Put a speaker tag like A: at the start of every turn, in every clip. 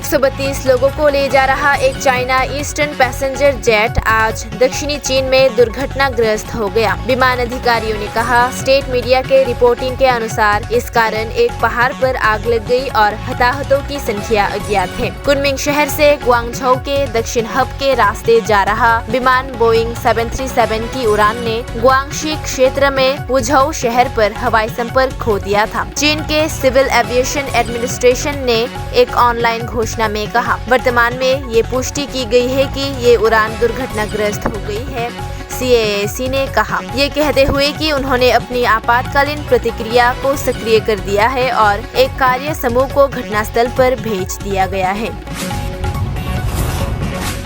A: 132 लोगों को ले जा रहा एक चाइना ईस्टर्न पैसेंजर जेट आज दक्षिणी चीन में दुर्घटनाग्रस्त हो गया। विमान अधिकारियों ने कहा, स्टेट मीडिया के रिपोर्टिंग के अनुसार इस कारण एक पहाड़ पर आग लग गई और हताहतों की संख्या अज्ञात है। कुनमिंग शहर से ग्वांगझोउ के दक्षिण हब के रास्ते जा रहा विमान बोइंग 737 की उड़ान ने ग्वांगशी क्षेत्र में वुझोउ शहर पर हवाई संपर्क खो दिया था। चीन के सिविल एविएशन एडमिनिस्ट्रेशन ने एक ऑनलाइन घोषणा में कहा, वर्तमान में ये पुष्टि की गई है कि ये उड़ान दुर्घटनाग्रस्त हो गई है। CAAC ने कहा, ये कहते हुए कि उन्होंने अपनी आपातकालीन प्रतिक्रिया को सक्रिय कर दिया है और एक कार्य समूह को घटनास्थल पर भेज दिया गया है।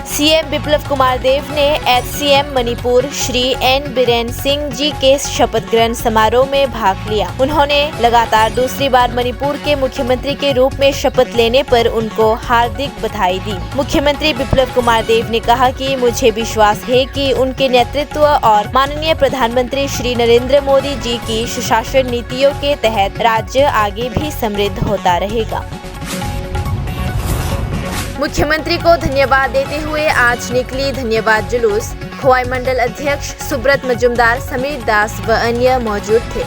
A: CM बिप्लब कुमार देव ने HCM मणिपुर श्री N बीरेन सिंह जी के शपथ ग्रहण समारोह में भाग लिया। उन्होंने लगातार दूसरी बार मणिपुर के मुख्यमंत्री के रूप में शपथ लेने पर उनको हार्दिक बधाई दी। मुख्यमंत्री बिप्लब कुमार देव ने कहा कि मुझे विश्वास है कि उनके नेतृत्व और माननीय प्रधानमंत्री श्री नरेंद्र मोदी जी की सुशासन नीतियों के तहत राज्य आगे भी समृद्ध होता रहेगा। मुख्यमंत्री को धन्यवाद देते हुए आज निकली धन्यवाद जुलूस। खोवाई मंडल अध्यक्ष सुब्रत मजुमदार, समीर दास व अन्य मौजूद थे।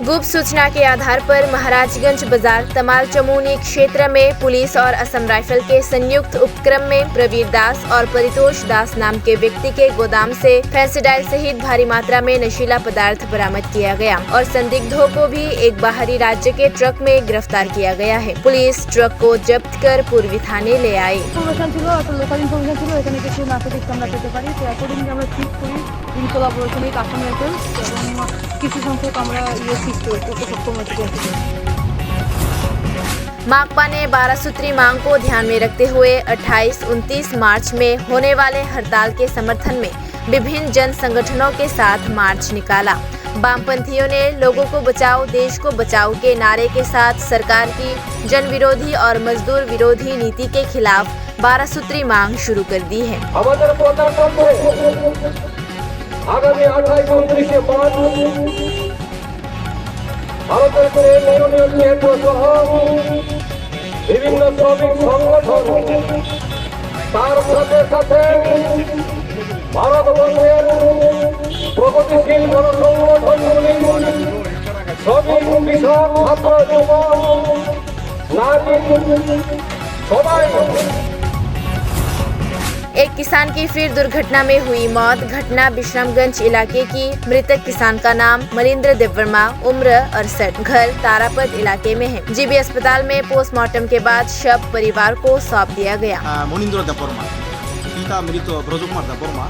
A: गुप्त सूचना के आधार पर महाराजगंज बाजार तमाल चमूनी क्षेत्र में पुलिस और असम राइफल के संयुक्त उपक्रम में प्रवीर दास और परितोष दास नाम के व्यक्ति के गोदाम से फेंसिडाइल सहित भारी मात्रा में नशीला पदार्थ बरामद किया गया और संदिग्धों को भी एक बाहरी राज्य के ट्रक में गिरफ्तार किया गया है। पुलिस ट्रक को जब्त कर पूर्वी थाने ले आई। माकपा ने 12 सूत्री मांग को ध्यान में रखते हुए 28-29 मार्च में होने वाले हड़ताल के समर्थन में विभिन्न जन संगठनों के साथ मार्च निकाला। वामपंथियों ने लोगों को बचाओ देश को बचाओ के नारे के साथ सरकार की जन विरोधी और मजदूर विरोधी नीति के खिलाफ 12 सूत्री मांग शुरू कर दी है।
B: आगामी 28-29 के बाद ভারতের করে নিয়মিত কেন্দ্র সহ বিভিন্ন শ্রমিক সংগঠন তার সাথে সাথে ভারতবর্ষের প্রগতিশীল গণসংগঠনগুলি শ্রমিক কৃষক ছাত্র যুবক নারী সবাই।
A: एक किसान की फिर दुर्घटना में हुई मौत। घटना विश्रामगंज इलाके की। मृतक किसान का नाम मलिंद्र देवर्मा, उम्र 68, घर तारापद इलाके में है। जीबी अस्पताल में पोस्टमार्टम के बाद शव परिवार को सौंप दिया गया।
C: मलिंद्र देवर्मा पिता मृत ब्रजकुमार देवर्मा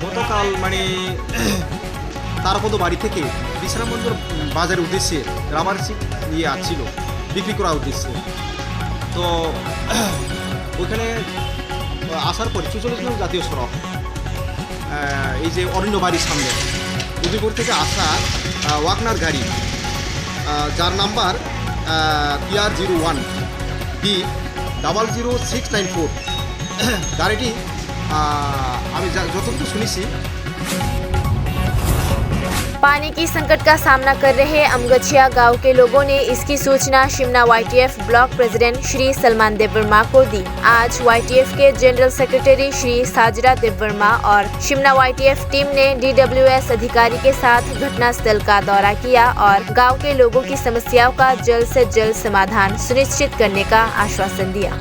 C: গতকাল মানে তারাপদ বাড়ি থেকে বিশ্রামগঞ্জ বাজারের উদ্দেশ্যে রাবার নিয়ে আসছিল বিক্রি করার উদ্দেশ্যে। তো ওখানে আসার পরে ৪৪ নং জাতীয় সড়ক এই যে অরণ্য বাড়ির সামনে উদয়পুর থেকে আসা ওয়াগনার গাড়ি যার নাম্বার PR01 B00694 গাড়িটি আমি যতটুকু শুনেছি।
A: पानी की संकट का सामना कर रहे अमगछिया गांव के लोगों ने इसकी सूचना शिमना YTF block president Shri Salman Debbarma को दी। आज YTF के जनरल सेक्रेटरी श्री साजरा देवर्मा और शिमना YTF टीम ने DWS अधिकारी के साथ घटनास्थल का दौरा किया और गांव के लोगों की समस्याओं का जल्द से जल्द समाधान सुनिश्चित करने का आश्वासन दिया।